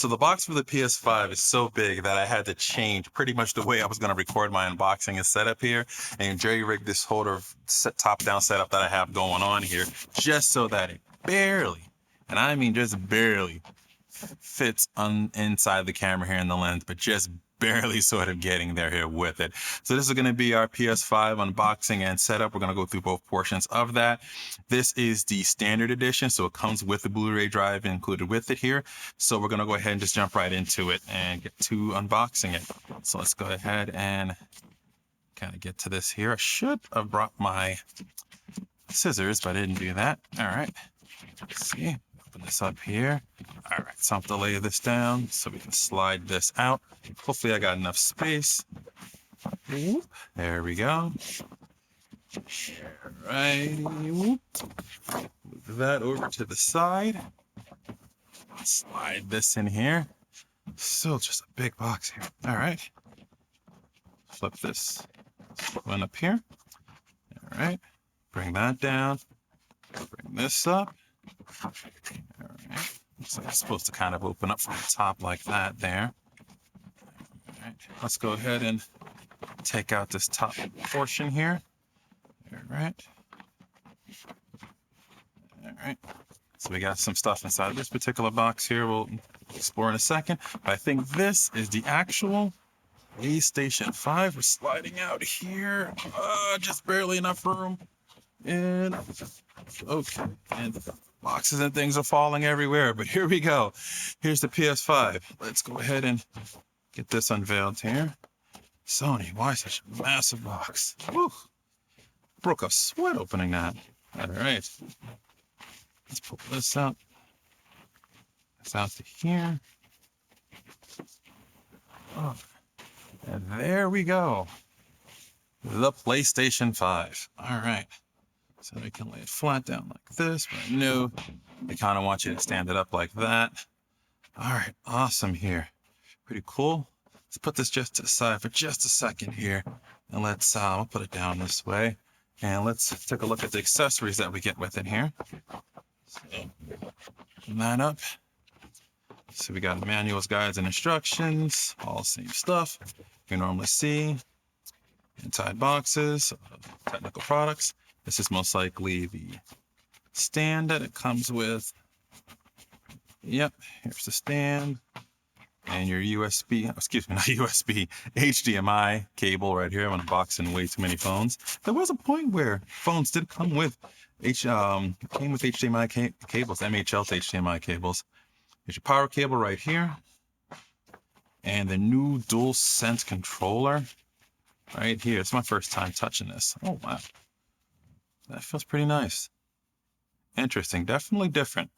So the box for the PS5 is so big that I had to change pretty much the way I was going to record my unboxing and setup here, and jerry-rig this whole top-down setup that I have going on here, just so that it barely, and I mean just barely, fits inside the camera here in the lens, but just barely sort of getting there here with it. So this is going to be our PS5 unboxing and setup. We're going to go through both portions of that. This is the standard edition, so it comes with the Blu-ray drive included with it here. So we're going to go ahead and just jump right into it and get to unboxing it. So let's go ahead and kind of get to this here. I should have brought my scissors, but I didn't do that. All right, let's see. Open this up here. All right, so I'm going to lay this down so we can slide this out. Hopefully I got enough space. There we go. All right, move that over to the side. Slide this in here. Still just a big box here. All right. Flip this one up here. All right. Bring that down. Bring this up. All right. Looks like it's supposed to kind of open up from the top like that there. All right. Let's go ahead and take out this top portion here. All right. All right. So we got some stuff inside this particular box here. We'll explore in a second. But I think this is the actual PlayStation 5. We're sliding out here. Just barely enough room. And okay. And the boxes and things are falling everywhere. But here we go. Here's the PS5. Let's go ahead and get this unveiled here. Sony, why such a massive box? Woo. Broke a sweat opening that. All right. Let's pull this out. This out to here. Oh. And there we go. The PlayStation 5. All right. So we can lay it flat down like this, but I knew they kind of want you to stand it up like that. All right. Awesome here. Pretty cool. Let's put this just to the side for just a second here. And let's, I'll put it down this way. And let's take a look at the accessories that we get with it here. So, open that up. So we got manuals, guides, and instructions. All the same stuff you normally see. Inside boxes, technical products. This is most likely the stand that it comes with. Yep, here's the stand. And your USB, excuse me, not USB, HDMI cable right here. I'm unboxing way too many phones. There was a point where phones did come with came with HDMI cables, MHL to HDMI cables. Here's your power cable right here. And the new Dualsense Controller right here. It's my first time touching this. Oh, wow. That feels pretty nice. Interesting. Definitely different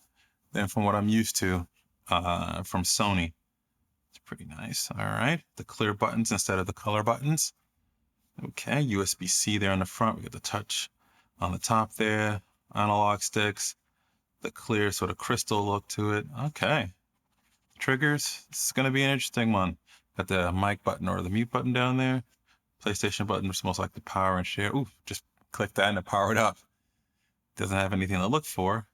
than from what I'm used to from Sony. It's pretty nice. All right. The clear buttons instead of the color buttons. Okay. USB-C there on the front. We got the touch on the top there. Analog sticks. The clear sort of crystal look to it. Okay. Triggers. This is going to be an interesting one. Got the mic button or the mute button down there. PlayStation button, which smells like the power and share. Ooh, just click that and it powered up. Doesn't have anything to look for.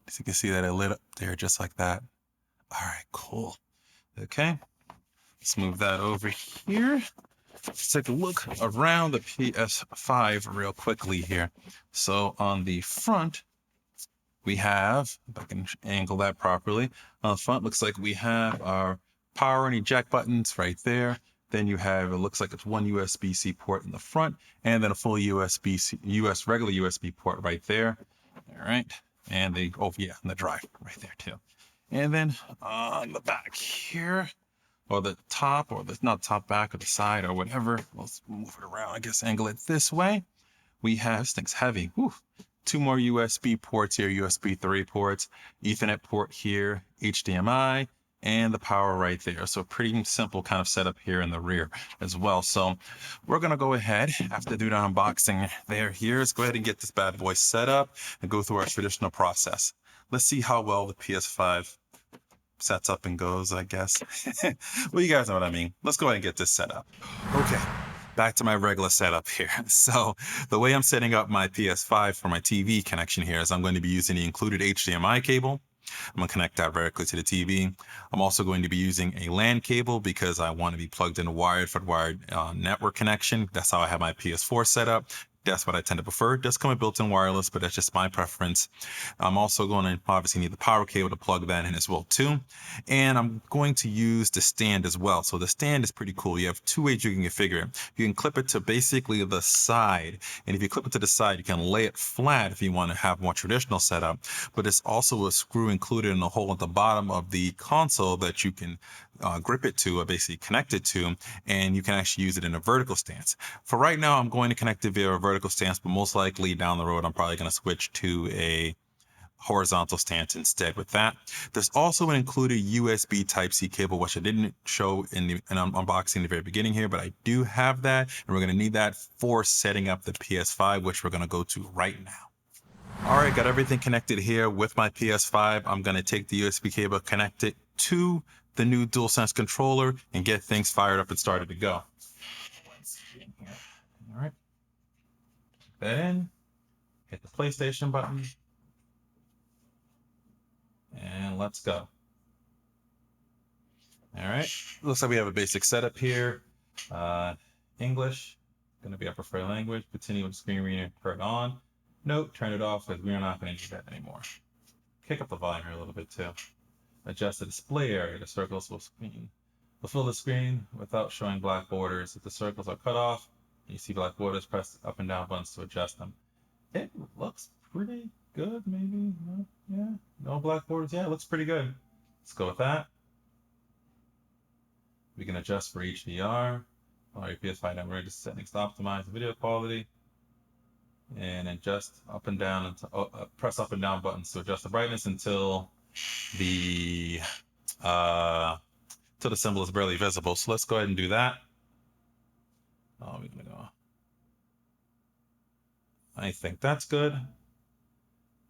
As you can see that it lit up there just like that. All right, cool. Okay, let's move that over here. Let's take a look around the PS5 real quickly here. So on the front, we have, if I can angle that properly, on the front looks like we have our power and eject buttons right there. Then you have, it looks like it's one USB-C port in the front, and then a full regular USB port right there. All right. And the, oh yeah, and the drive right there too. And then on the back here, or the top, or the, not top, back, or the side, or whatever. Let's move it around, I guess, angle it this way. We have, this thing's heavy. Whew. 2 more USB ports here, USB 3 ports, Ethernet port here, HDMI, and the power right there. So pretty simple kind of setup here in the rear as well. So we're going to go ahead, after doing the unboxing here, let's go ahead and get this bad boy set up and go through our traditional process. Let's see how well the PS5 sets up and goes, I guess. Well, you guys know what I mean. Let's go ahead and get this set up. Okay, back to my regular setup here. So the way I'm setting up my PS5 for my TV connection here is I'm going to be using the included HDMI cable. I'm going to connect that directly to the TV. I'm also going to be using a LAN cable because I want to be plugged in wired for the wired network connection. That's how I have my PS4 set up. That's what I tend to prefer. It does come with built-in wireless, but that's just my preference. I'm also going to obviously need the power cable to plug that in as well too. And I'm going to use the stand as well. So the stand is pretty cool. You have two ways you can configure it. You can clip it to basically the side. And if you clip it to the side, you can lay it flat if you want to have more traditional setup. But it's also a screw included in the hole at the bottom of the console that you can grip it to, or basically connect it to, and you can actually use it in a vertical stance. For right now, I'm going to connect it via a vertical stance, but most likely down the road, I'm probably going to switch to a horizontal stance instead with that. There's also an included USB Type-C cable, which I didn't show in the unboxing in the very beginning here, but I do have that, and we're going to need that for setting up the PS5, which we're going to go to right now. All right, got everything connected here with my PS5. I'm going to take the USB cable, connect it to the new Dualsense controller, and get things fired up and started to go. All right, put that in, hit the PlayStation button, and let's go. All right, looks like we have a basic setup here. English, gonna be our preferred language. Continue with screen reader, turn it on. Nope, turn it off because we're not gonna need that anymore. Kick up the volume here a little bit too. Adjust the display area. The circles will fill the screen without showing black borders. If the circles are cut off, you see black borders, press up and down buttons to adjust them. It looks pretty good, maybe. No, yeah, no black borders. Yeah, it looks pretty good. Let's go with that. We can adjust for HDR. Or your PS5 network settings to optimize the video quality. And adjust up and down, press up and down buttons to adjust the brightness until the symbol is barely visible. So let's go ahead and do that. Oh, we're gonna go. I think that's good.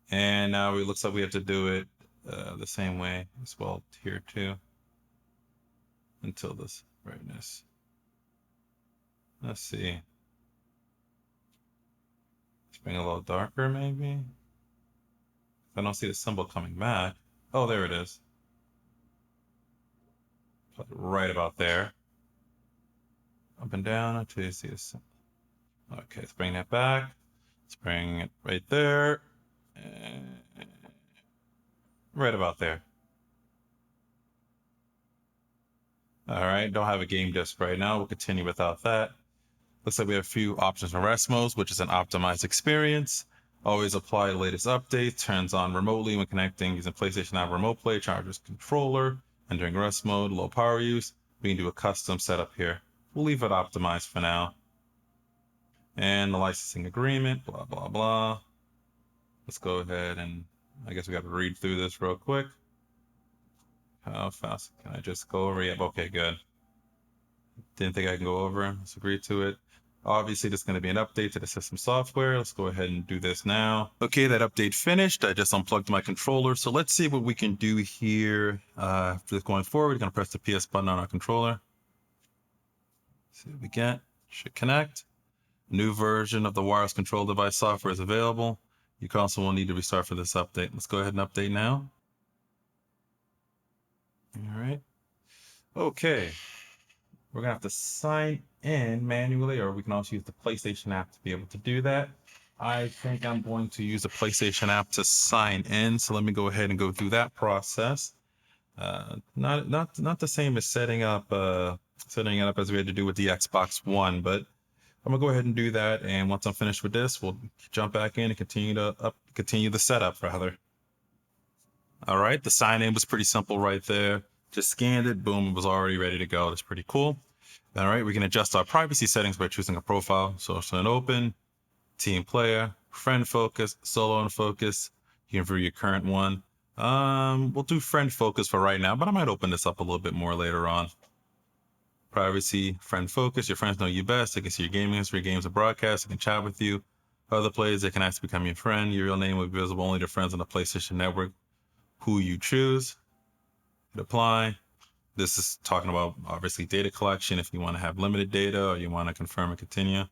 And now it looks like we have to do it the same way as well here too. Until this brightness. Let's see. Let's bring it a little darker maybe. I don't see the symbol coming back. Oh, there it is. Put it right about there. Up and down until you see the symbol. Okay, let's bring that back. Let's bring it right there. And right about there. All right, don't have a game disc right now. We'll continue without that. Looks like we have a few options for rest modes, which is an optimized experience. Always apply the latest updates. Turns on remotely when connecting using PlayStation app remote play, chargers controller. And during rest mode, low power use. We can do a custom setup here. We'll leave it optimized for now. And the licensing agreement, blah, blah, blah. Let's go ahead and I guess we got to read through this real quick. How fast can I just go over? Yep, okay, good. Didn't think I can go over. Let's agree to it. Obviously, there's going to be an update to the system software. Let's go ahead and do this now. Okay, that update finished. I just unplugged my controller. So let's see what we can do here. Going forward, we're going to press the PS button on our controller. See what we get. Should connect. New version of the wireless control device software is available. You also will need to restart for this update. Let's go ahead and update now. All right. Okay. We're going to have to sign in manually, or we can also use the PlayStation app to be able to do that. I think I'm going to use the PlayStation app to sign in. So let me go ahead and go through that process. Not the same as setting it up as we had to do with the Xbox One, but I'm gonna go ahead and do that. And once I'm finished with this, we'll jump back in and continue the setup rather. All right, the sign in was pretty simple right there. Just scanned it, boom, it was already ready to go. That's pretty cool. All right, we can adjust our privacy settings by choosing a profile. Social and open, team player, friend focus, solo and focus. You can view your current one. We'll do friend focus for right now, but I might open this up a little bit more later on. Privacy, friend focus. Your friends know you best. They can see your gaming history, games, and broadcasts. They can chat with you. Other players, they can actually become your friend. Your real name will be visible only to friends on the PlayStation Network who you choose. Hit apply. This is talking about obviously data collection if you want to have limited data or you want to confirm and continue.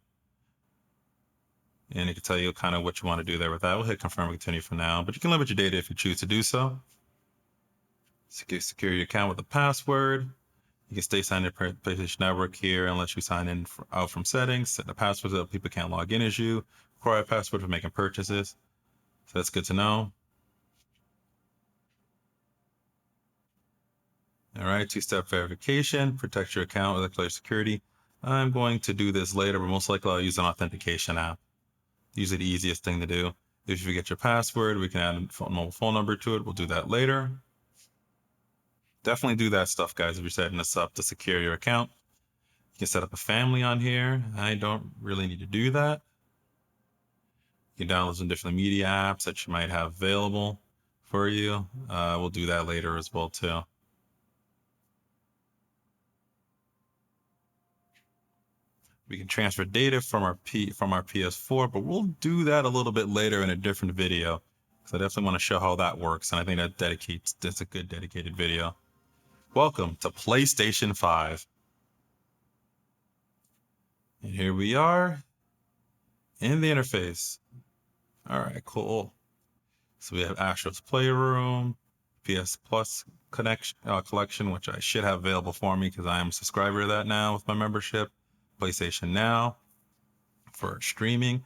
And it can tell you kind of what you want to do there with that. We'll hit confirm and continue for now, but you can limit your data if you choose to do so. Secure your account with a password. You can stay signed in PlayStation Network here unless you sign in out from settings. Set the password so that people can't log in as you. Require a password for making purchases. So that's good to know. All right, two-step verification. Protect your account with clear security. I'm going to do this later, but most likely I'll use an authentication app. Usually the easiest thing to do. If you forget your password, we can add a mobile phone number to it. We'll do that later. Definitely do that stuff, guys, if you're setting this up to secure your account. You can set up a family on here. I don't really need to do that. You can download some different media apps that you might have available for you. We'll do that later as well, too. We can transfer data from our PS4, but we'll do that a little bit later in a different video. So I definitely want to show how that works, and I think that's a good dedicated video. Welcome to PlayStation 5. And here we are in the interface. All right, cool. So we have Astro's Playroom, PS Plus collection, which I should have available for me because I am a subscriber to that now with my membership. PlayStation Now for streaming.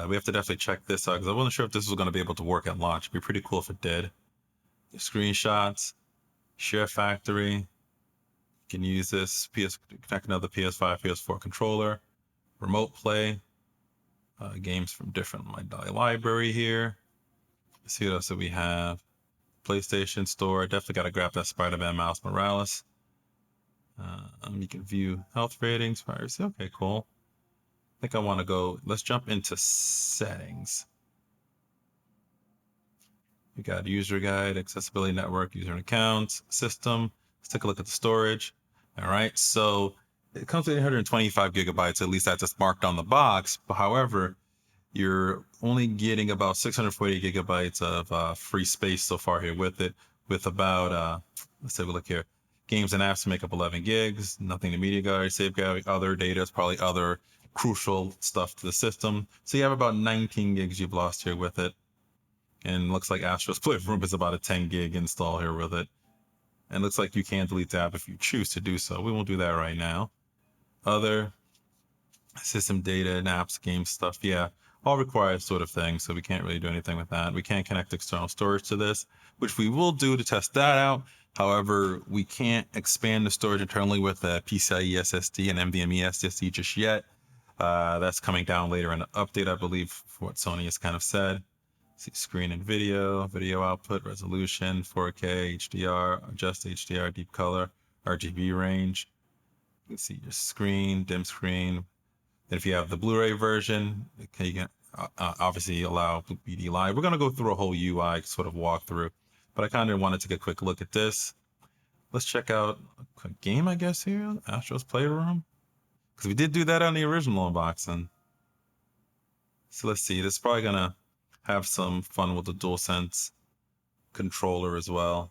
We have to definitely check this out because I wasn't sure if this was going to be able to work at launch. It'd be pretty cool if it did. The screenshots, Share Factory. You can use this connect another PS5, PS4 controller, remote play, games from different library here. Let's see what else do we have. PlayStation Store. Definitely got to grab that Spider-Man Miles Morales. You can view health ratings, piracy. Okay, cool. I think I want to go. Let's jump into settings. We got user guide, accessibility network, user and accounts, system. Let's take a look at the storage. All right, so it comes with 825 gigabytes. At least that's just marked on the box. But however, you're only getting about 640 gigabytes of free space so far here with it. With about let's take a look here. Games and apps make up 11 gigs. Nothing to media gallery, save gallery, other data. It's probably other crucial stuff to the system. So you have about 19 gigs you've lost here with it. And looks like Astro's Playroom is about a 10 gig install here with it. And looks like you can delete the app if you choose to do so. We won't do that right now. Other system data and apps, game stuff, yeah, all required sort of thing. So we can't really do anything with that. We can't connect external storage to this, which we will do to test that out. However, we can't expand the storage internally with a PCIe SSD and NVMe SSD just yet. That's coming down later in the update, I believe, for what Sony has kind of said. See screen and video output, resolution, 4K, HDR, adjust HDR, deep color, RGB range. You can see your screen, dim screen. And if you have the Blu-ray version, you can obviously allow BD Live. We're going to go through a whole UI sort of walkthrough, but I kind of wanted to take a quick look at this. Let's check out a quick game, I guess, here, Astro's Playroom, because we did do that on the original unboxing. So let's see, this is probably going to have some fun with the DualSense controller as well.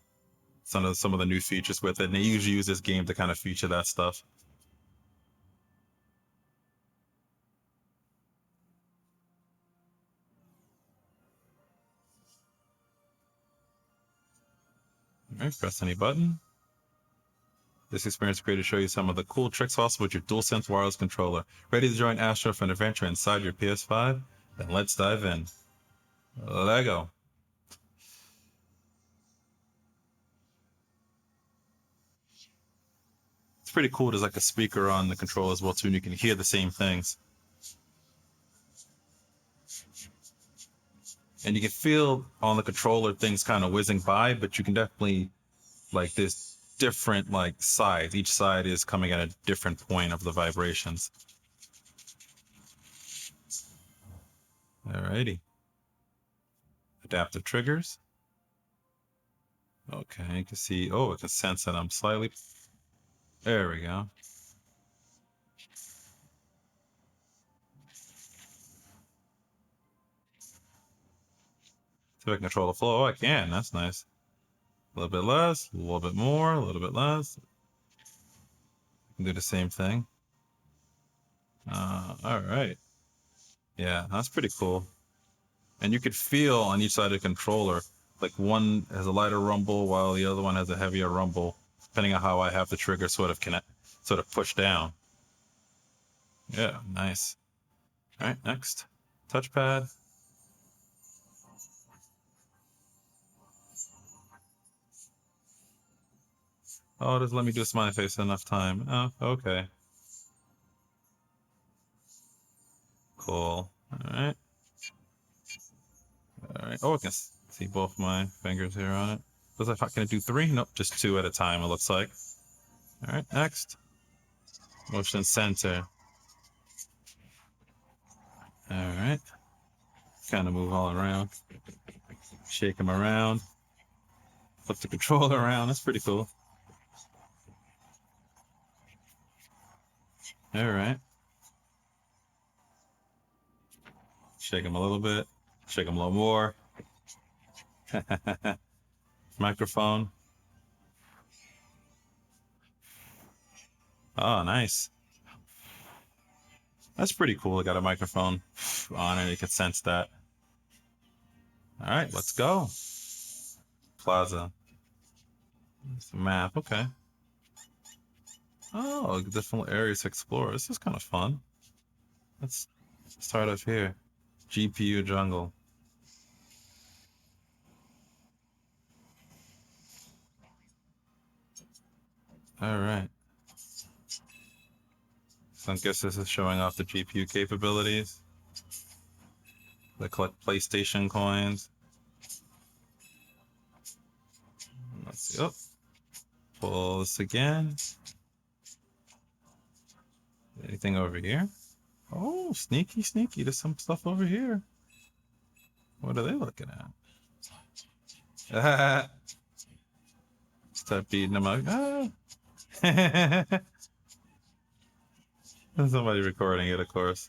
Some of the new features with it, and they usually use this game to kind of feature that stuff. All right, press any button. This experience is created to show you some of the cool tricks possible with your DualSense wireless controller. Ready to join Astro for an adventure inside your PS5? Then let's dive in. Lego. It's pretty cool. There's like a speaker on the controller as well too, and you can hear the same things. And you can feel on the controller things kind of whizzing by, but you can definitely, like, this different like sides. Each side is coming at a different point of the vibrations. Alrighty. Adaptive triggers. Okay, you can see, oh, it can sense that I'm slightly, there we go. So I can control the flow. Oh, I can, that's nice. A little bit less, a little bit more, a little bit less. I can do the same thing. All right. Yeah, that's pretty cool. And you could feel on each side of the controller like one has a lighter rumble while the other one has a heavier rumble, depending on how I have the trigger sort of push down. Yeah, nice. All right, next. Touchpad. Oh, just let me do a smiley face enough time. Oh, okay. Cool. All right. All right. Oh, I can see both my fingers here on it. Was I can I do 3? Nope, just 2 at a time, it looks like. All right, next. Motion sensor. All right. Kind of move all around. Shake them around. Flip the controller around. That's pretty cool. All right. Shake them a little bit. Shake them a little more. Microphone. Oh, nice. That's pretty cool. I got a microphone on it. You can sense that. All right, let's go. Plaza. It's a map. Okay. Oh, different areas to explore. This is kind of fun. Let's start off here. GPU jungle. All right. So I guess this is showing off the GPU capabilities. They collect PlayStation coins. Let's see. Oh, pull this again. Anything over here? Oh, sneaky, sneaky. There's some stuff over here. What are they looking at? Start beating them up. Ah. Somebody recording it, of course.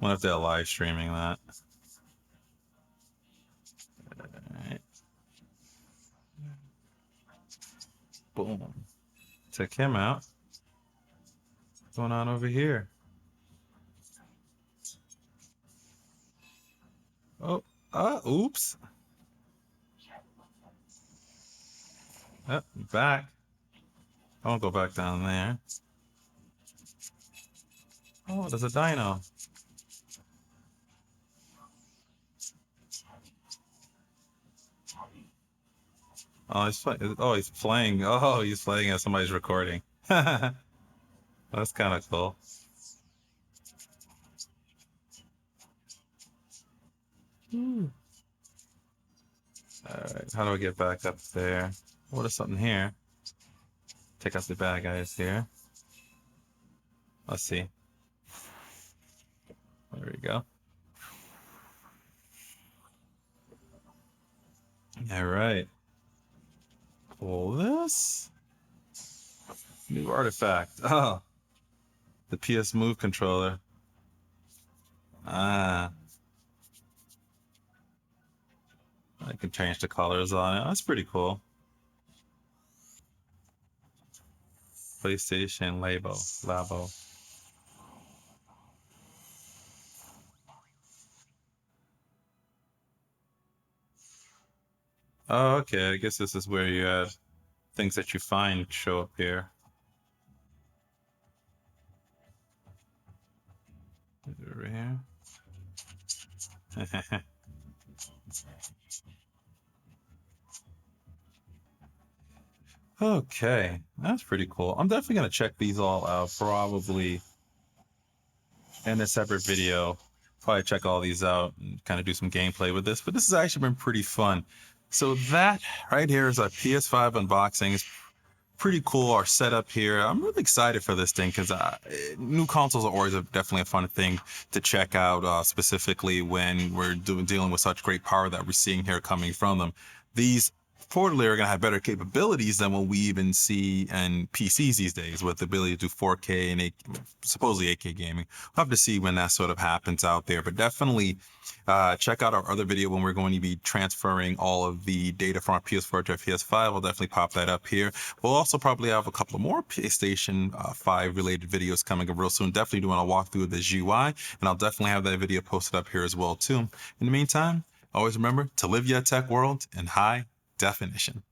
Wonder if they're live streaming that. Alright. Boom. Took him out. What's going on over here? Oh, oops. Oh, back. I won't go back down there. Oh, there's a dino. Oh, he's playing. Oh, he's playing. Oh, he's playing as somebody's recording. That's kind of cool. All right, how do I get back up there? What is something here? Take out the bad guys here. Let's see. There we go. All right. Pull this. New artifact. Oh, the PS Move controller. Ah. I can change the colors on it. That's pretty cool. PlayStation Labo. Oh, okay. I guess this is where you have things that you find show up here. Over here. Okay, that's pretty cool. I'm definitely gonna check these all out, probably in a separate video. Probably check all these out and kind of do some gameplay with this. But this has actually been pretty fun. So that right here is our PS5 unboxing. It's pretty cool. Our setup here. I'm really excited for this thing because new consoles are always definitely a fun thing to check out, specifically when we're dealing with such great power that we're seeing here coming from them. These reportedly are going to have better capabilities than what we even see in PCs these days, with the ability to do 4K and supposedly 8K gaming. We'll have to see when that sort of happens out there, but definitely check out our other video when we're going to be transferring all of the data from our PS4 to our PS5. We'll definitely pop that up here. We'll also probably have a couple of more PlayStation 5 related videos coming up real soon. Definitely doing a walkthrough of the GUI, and I'll definitely have that video posted up here as well too. In the meantime, Always remember to live your tech world in high definition.